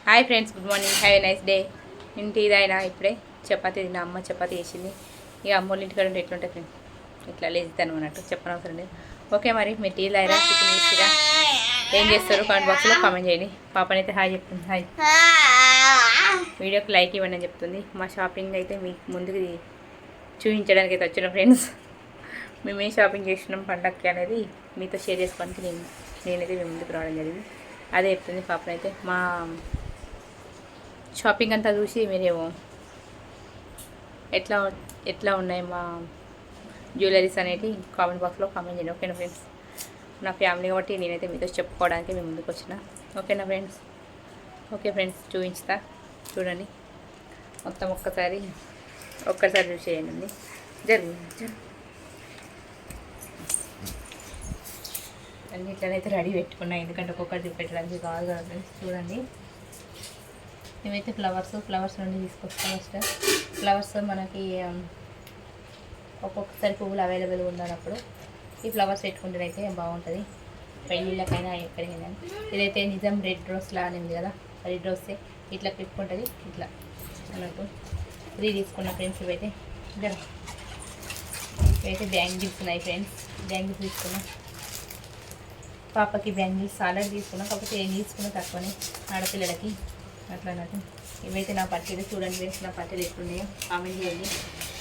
Hi friends, good morning, have a nice day. ఇంటి ఇదైనా ఇప్పుడే చపాతీ తిన్న. అమ్మ చపాతీ చేసింది. ఇక అమ్మోళ్ళ ఇంటికాడ ఉంటే ఎట్లుంటాయి ఫ్రెండ్స్, ఇట్లా లేజితాను అన్నట్టు చెప్పనవసరం లేదు. ఓకే, మరి మీరు టీ తాగిరా, టిఫిన్ చేసిరా, ఏం చేస్తారు కామెంట్ బాక్స్లో కామెంట్ చేయండి. పాపనైతే హాయ్ చెప్తుంది. హాయ్, వీడియోకి లైక్ ఇవ్వండి అని చెప్తుంది. మా షాపింగ్ అయితే మీకు ముందుకు చూపించడానికి అయితే వచ్చిన ఫ్రెండ్స్. మేము ఏ షాపింగ్ చేసినాం పండగకి అనేది మీతో షేర్ చేసుకోవడానికి నేనైతే మీ ముందుకు రావడం జరిగింది. అదే చెప్తుంది పాపనైతే. మా షాపింగ్ అంతా చూసి మీరేమో ఎట్లా ఉన్నాయి మా జ్యువెలరీస్ అనేది కామెంట్ బాక్స్లో కామెంట్ చేయండి. ఓకేనా ఫ్రెండ్స్, నా ఫ్యామిలీ కాబట్టి నేనైతే మీతో చెప్పుకోవడానికి మేము ముందుకు వచ్చిన. ఓకేనా ఫ్రెండ్స్. ఓకే ఫ్రెండ్స్, చూపించుతా చూడండి మొత్తం. ఒక్కసారి చూసేయండి. జరిగింది అన్నిట్లనైతే రెడీ పెట్టుకున్నా, ఎందుకంటే ఒక్కొక్కటి చూపెట్టడానికి కాదు కదా ఫ్రెండ్స్. చూడండి, ఇవైతే ఫ్లవర్స్ నుండి తీసుకొస్తాం. ఫస్ట్ ఫ్లవర్స్ మనకి ఒక్కొక్కసారి పువ్వులు అవైలబుల్గా ఉన్నప్పుడు ఈ ఫ్లవర్స్ పెట్టుకుంటేనైతే బాగుంటుంది, పెళ్ళిళ్ళకైనా ఎక్కడికైనా. ఇదైతే నిజం రెడ్ రోస్ లా అనేది కదా, రెడ్ రోసే ఇట్లా పెట్టుకుంటుంది. ఇట్లా అన్నట్టు 3 తీసుకున్న ఫ్రెండ్స్. ఇవైతే బ్యాంగిల్స్ ఉన్నాయి ఫ్రెండ్స్. బ్యాంగిల్స్ తీసుకున్నాం. పాపకి బ్యాంగిల్స్ ఆల్రెడీ తీసుకున్నాం, కాకపోతే ఏం తీసుకున్నా తక్కువనే ఆడపిల్లలకి అట్లా అన్నట్టు. ఇవైతే నా పట్టీలు చూడండి ఫ్రెండ్స్, నా పట్టీలు ఎట్లున్నాయో కామెంట్ చేయండి.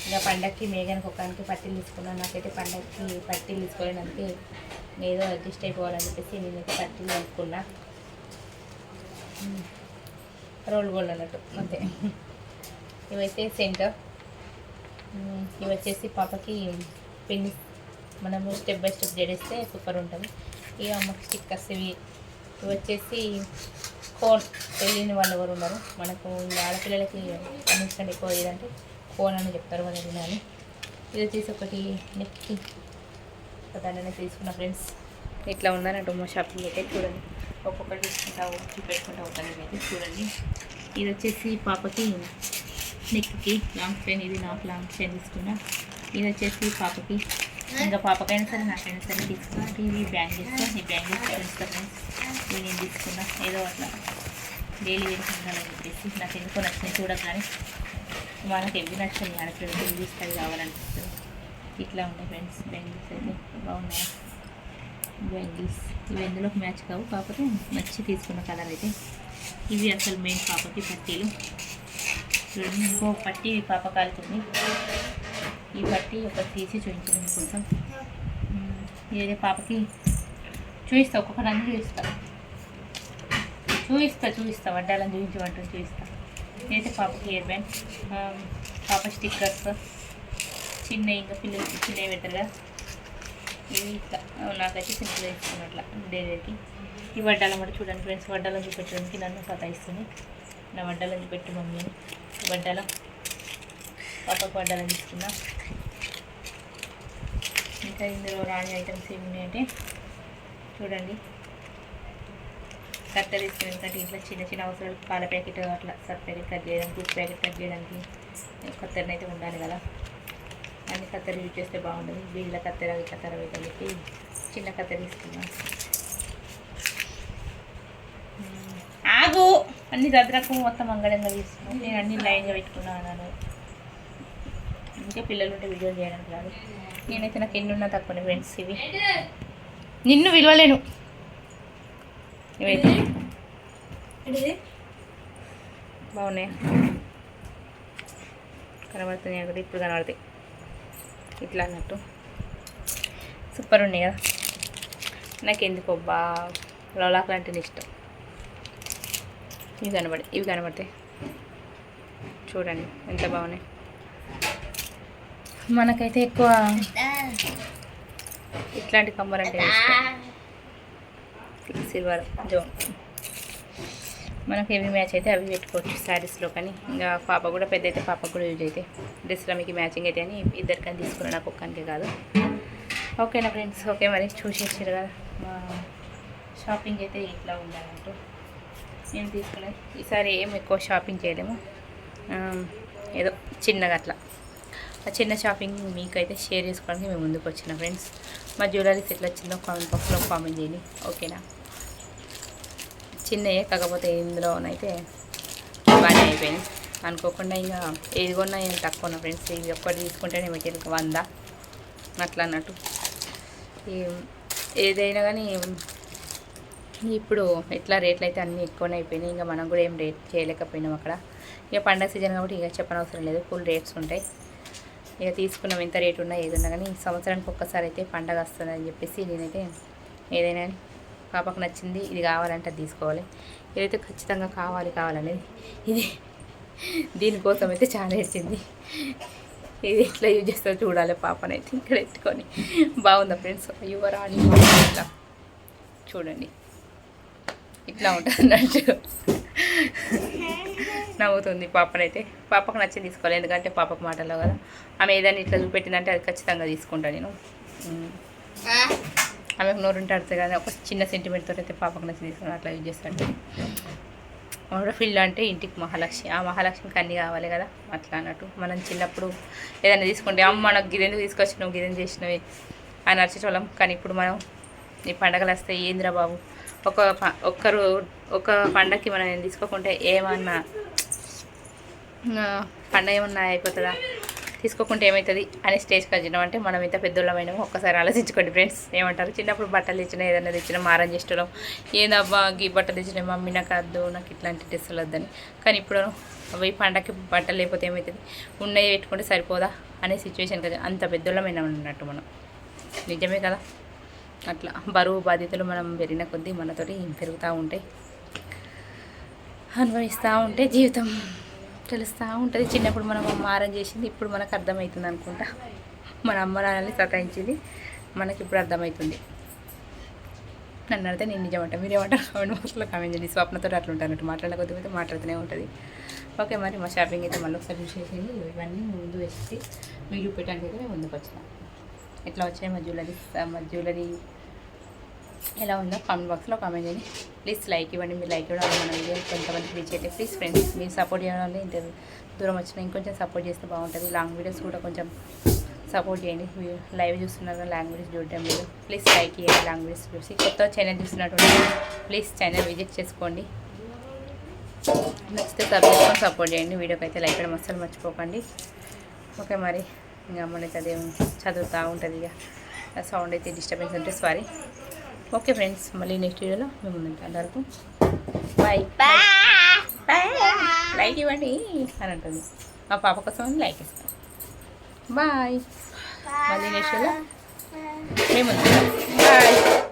ఇంకా పండగకి మేఘానికి ఒక్కడానికి పట్టీలు తీసుకున్నాను. నాకైతే పండగకి పట్టీలు తీసుకోవడానికి ఏదో అడ్జస్ట్ అయిపోవాలని చెప్పేసి నేనైతే పట్టీలు తీసుకున్నా. రోల్ గోల్డ్ అన్నట్టు అంతే. ఇవైతే సెంటర్. ఇవి వచ్చేసి పాపకి పిన్ని మనము స్టెప్ బై స్టెప్ జడిస్తే సూపర్ ఉంటుంది. ఇక అమ్మకి స్టిక్కర్స్. ఇవి వచ్చేసి కోన్. తెలియని వాళ్ళు ఎవరు ఉన్నారు మనకు. ఆడపిల్లలకి అన్నింటికంటే ఎక్కువ ఏదంటే కోన్ అని చెప్తారు వాళ్ళు తినాలి. ఇది వచ్చేసి ఒకటి నెక్కి దాన్ని తీసుకున్న ఫ్రెండ్స్. ఇట్లా ఉందన్నట్టు మా షాపింగ్ అయితే. చూడండి, ఒక్కొక్కటి చూపెట్టుకుంటా ఉంటాను. అయితే చూడండి, ఇది వచ్చేసి పాపకి నెక్కి లాంగ్ చైన్. ఇది నాకు లాంగ్ చైన్ తీసుకున్నా. ఇది వచ్చేసి పాపకి, ఇంకా పాపకైనా సరే నాకైనా సరే తీసుకున్నా. ఇవి బ్యాంగిల్స్. ఈ బ్యాంగిల్స్ ఫ్రెండ్స్ ఇవి నేను తీసుకున్నా. ఏదో అట్లా డైలీ వేసుకుంటానని చెప్పేసి నాకు ఎందుకో నచ్చినాయి. చూడగానే మనకి ఎన్ని నచ్చింది ఆడపిల్లలకి ఎన్ని ఇస్తాయి కావాలనిపిస్తుంది. ఇట్లా ఉన్నాయి ఫ్రెండ్స్ బ్యాంగిల్స్ అయితే. బాగున్నాయి బ్యాంగిల్స్. ఇవి ఎందులోకి మ్యాచ్ కావు, కాకపోతే నచ్చి తీసుకున్న కలర్ అయితే. ఇవి అసలు మెయిన్ పాపకి పట్టీలు. చూడండి, ఇంకో పట్టీ పాప కాలుతుంది. ఈ పట్టీ ఒక తీసి చూపించడం కోసం. ఇదే పాపకి చూపిస్తా, ఒక్కొక్కటి అన్నీ చూపిస్తా వడ్డాలని చూపించమంటారు, చూపిస్తా. ఇదైతే పాపకి హెయిర్ బ్యాండ్, పాప స్టిక్కర్స్ చిన్న, ఇంకా పిల్లలకి చిన్నవి పెట్టరు కదా, ఇవి ఇట్లా నాకైతే సింపుల్ వేసుకున్నట్లా డైలీకి. ఈ వడ్డాలం కూడా చూడండి ఫ్రెండ్స్, వడ్డాలను చూపెట్టడానికి నన్ను సతాయిస్తుంది. నా వడ్డాలను చూపెట్టు మమ్మీ. వడ్డాలం పాపకు వడ్డాలను తీసుకున్నా. ఇంకా ఇందులో రాని ఐటమ్స్ ఏమి ఉన్నాయంటే చూడండి, కత్తెర తీసుకుని. ఎందుకంటే ఇంట్లో చిన్న చిన్న అవసరాలు, పాల ప్యాకెట్ అట్లా సర్ఫ్ ప్యాకెట్ కట్ చేయడానికి, ఉప్పు ప్యాకెట్ కట్ చేయడానికి కత్తెరని అయితే ఉండాలి కదా. అన్ని కత్తెర యూజ్ చేస్తే బాగుంటుంది. వీళ్ళ కత్తెర ఇట్లా ఖరాబ్ అయితే చెప్పి చిన్న కత్తెర తీసుకున్నాను. ఆగు, అన్ని దద్రకు మొత్తం అంగడంగా తీసుకున్నాను. నేను అన్ని లైన్గా పెట్టుకున్నాను. ఇంకా పిల్లలు ఉంటే వీడియోలు చేయడానికి రాదు. నేనైతే నాకు ఎన్ని ఉన్నా తక్కువనే ఫ్రెండ్స్. ఇవి నిన్ను విలువలేను. ఇవైతే బాగున్నాయి, కనబడుతున్నాయి కదా, ఇప్పుడు కనబడతాయి ఇట్లా అన్నట్టు. సూపర్ ఉన్నాయి కదా. నాకు ఎందుకో లోలాకులు అంటే ఇష్టం. ఇవి కనబడతాయి చూడండి ఎంత బాగున్నాయి. మనకైతే ఎక్కువ ఇట్లాంటి కమ్మర్ అంటే ఇష్టం. సిల్వర్ జోన్ మనకి ఏవి మ్యాచ్ అయితే అవి పెట్టుకోవచ్చు శారీస్లో. కానీ ఇంకా పాప కూడా పెద్ద అయితే పాపకు కూడా యూజ్ అయితే డ్రెస్లో మీకు మ్యాచింగ్ అయితే అని ఇద్దరికని తీసుకున్నాను, నాకు ఒక్కనికే కాదు. ఓకేనా ఫ్రెండ్స్. ఓకే, మరి చూసేసారు కదా మా షాపింగ్ అయితే ఇట్లా ఉండాలంటూ నేను తీసుకునేది. ఈసారి ఏం ఎక్కువ షాపింగ్ చేయలేము, ఏదో చిన్నగా అట్లా ఆ చిన్న షాపింగ్ మీకైతే షేర్ చేసుకోవడానికి మేము ముందుకు వచ్చిన ఫ్రెండ్స్. మా జ్యువెలరీస్ ఎట్లా వచ్చిందో కామెంట్ బాక్స్లో కామెంట్ చేయండి. ఓకేనా. చిన్నయే, కాకపోతే ఇందులోనైతే బాగానే అయిపోయినాయి. అనుకోకుండా ఇంకా ఏది కొన్నా ఏం తక్కువ ఉన్నా ఫ్రెండ్స్. ఇది ఒక్కటి తీసుకుంటేనే మెటీరియల్కి 100 అట్లా అన్నట్టు. ఏదైనా కానీ ఇప్పుడు ఎట్లా రేట్లు అయితే అన్నీ ఎక్కువనే అయిపోయినాయి. ఇంకా మనం కూడా ఏం రేట్ చేయలేకపోయినాం అక్కడ. ఇక పండగ సీజన్ కాబట్టి ఇక చెప్పనవసరం లేదు, ఫుల్ రేట్స్ ఉంటాయి. ఇక తీసుకున్నాం ఎంత రేటు ఉన్నా ఏది ఉన్నా కానీ సంవత్సరానికి ఒక్కసారి అయితే పండగ వస్తుందని చెప్పేసి నేనైతే ఏదైనా పాపకు నచ్చింది ఇది కావాలంటే అది తీసుకోవాలి. ఏదైతే ఖచ్చితంగా కావాలనేది ఇది. దీనికోసం అయితే చాలా ఏడ్చింది. ఇది ఎట్లా యూజ్ చేస్తో చూడాలి పాపనైతే ఇక్కడ ఎత్తుకొని. బాగుందా ఫ్రెండ్స్? యువరాణి ఇట్లా చూడండి, ఇట్లా ఉంటుంది అన్నట్టు. నవ్వుతుంది పాపనైతే. పాపకు నచ్చి తీసుకోవాలి, ఎందుకంటే పాపకు మాటల్లో కదా. ఆమె ఏదైనా ఇట్లా చూపెట్టిందంటే అది ఖచ్చితంగా తీసుకుంటాను నేను. ఆమెకు నోరుంటే అడుతుంది కానీ ఒక చిన్న సెంటిమెంట్తో అయితే పాపకు నచ్చి తీసుకుని అట్లా యూజ్ చేస్తాడు. ఆవిడ ఫీల్డ్ అంటే ఇంటికి మహాలక్ష్మి, ఆ మహాలక్ష్మికి అన్నీ కావాలి కదా అట్లా అన్నట్టు. మనం చిన్నప్పుడు ఏదైనా తీసుకుంటే అమ్మ మనకు గిదెందుకు తీసుకొచ్చినావు, గిదెందుకు చేసినవి అని నచ్చేటోళ్ళం. కానీ ఇప్పుడు మనం ఈ పండగలు వస్తే ఏంద్రా బాబు, ఒక పండగకి మనం ఏం తీసుకోకుంటే ఏమన్నా పండగ ఏమన్నా అయిపోతుందా, తీసుకోకుంటే ఏమవుతుంది అనే స్టేజ్కి వచ్చినాం. అంటే మనం ఇంత పెద్దోళ్ళమైనామో ఒక్కసారి ఆలోచించుకోండి ఫ్రెండ్స్. ఏమంటారు? చిన్నప్పుడు బట్టలు తెచ్చినా ఏదైనా తెచ్చినా మారం చేస్తున్నాం. ఏందబ్బా ఈ బట్టలు తెచ్చినా మమ్మీ నాకు వద్దు, నాకు ఇట్లాంటి డ్రెస్సులు వద్దని. కానీ ఇప్పుడు అవి పండగకి బట్టలు లేకపోతే ఏమవుతుంది, ఉన్నవి పెట్టుకుంటే సరిపోదా అనే సిచ్యువేషన్ కదా. అంత పెద్దోళ్ళమైనా అన్నట్టు మనం. నిజమే కదా. అట్లా బరువు బాధ్యతలు మనం పెరిగిన కొద్దీ మనతోటి పెరుగుతూ ఉంటాయి. అనుభవిస్తూ ఉంటే జీవితం తెలుస్తూ ఉంటుంది. చిన్నప్పుడు మనం మారం చేసింది ఇప్పుడు మనకు అర్థమవుతుంది అనుకుంటా. మన అమ్మ నాన్నని సతాయించింది మనకి ఇప్పుడు అర్థమవుతుంది. నన్ను అడితే నేను నిజమంట, మీరేమంటారు కామెంట్ బాక్స్లో కామెంట్ చేయండి. స్వప్నతో అట్లా ఉంటానట్టు మాట్లాడే కొద్ది అయితే మాట్లాడుతూనే ఉంటుంది. ఓకే, మరి మా షాపింగ్ అయితే మళ్ళీ ఒకసారి చూసేసి ఇవన్నీ ముందు వేసి మీకు చూపెట్టడానికి అయితే మేము ముందుకు వచ్చినాం. ఎట్లా వచ్చినాయి మా జ్యువెలరీ ఎలా ఉందో కామెంట్ బాక్స్లో కామెంట్ చేయండి. ప్లీజ్ లైక్ ఇవ్వండి. మీరు లైక్ ఇవ్వడం మన వీడియో కొంతమంది రీచ్ అయితే ప్లీజ్ ఫ్రెండ్స్ మీరు సపోర్ట్ చేయడం వల్ల ఇంత దూరం వచ్చినా ఇంకొంచెం సపోర్ట్ చేస్తే బాగుంటుంది. లాంగ్ వీడియోస్ కూడా కొంచెం సపోర్ట్ చేయండి. లైవ్ చూస్తున్నారు లాంగ్ వీడియోస్ చూడటం లేదు, ప్లీజ్ లైక్ ఇవ్వండి. లాంగ్ వీడియోస్ చూసి కొత్త ఛానల్ చూస్తున్నట్టు ప్లీజ్ ఛానల్ విజిట్ చేసుకోండి. నచ్చితే సపోర్ట్ చేయండి. వీడియోకి అయితే లైక్ చేయడం అస్సలు మర్చిపోకండి. ఓకే, మరి ఇంకా మనకి అదే చదువుతూ ఉంటుంది. ఇక సౌండ్ అయితే డిస్టర్బెన్స్ ఉంటే సారీ. ఓకే ఫ్రెండ్స్, మళ్ళీ నెక్స్ట్ వీడియోలో మేము ముందు అంతవరకు బాయ్. లైక్ ఇవ్వండి అని అంటుంది మా పాప కోసం, లైక్ ఇస్తాం. బాయ్. మళ్ళీ నెక్స్ట్ వీడియోలో మేము ముందు బాయ్.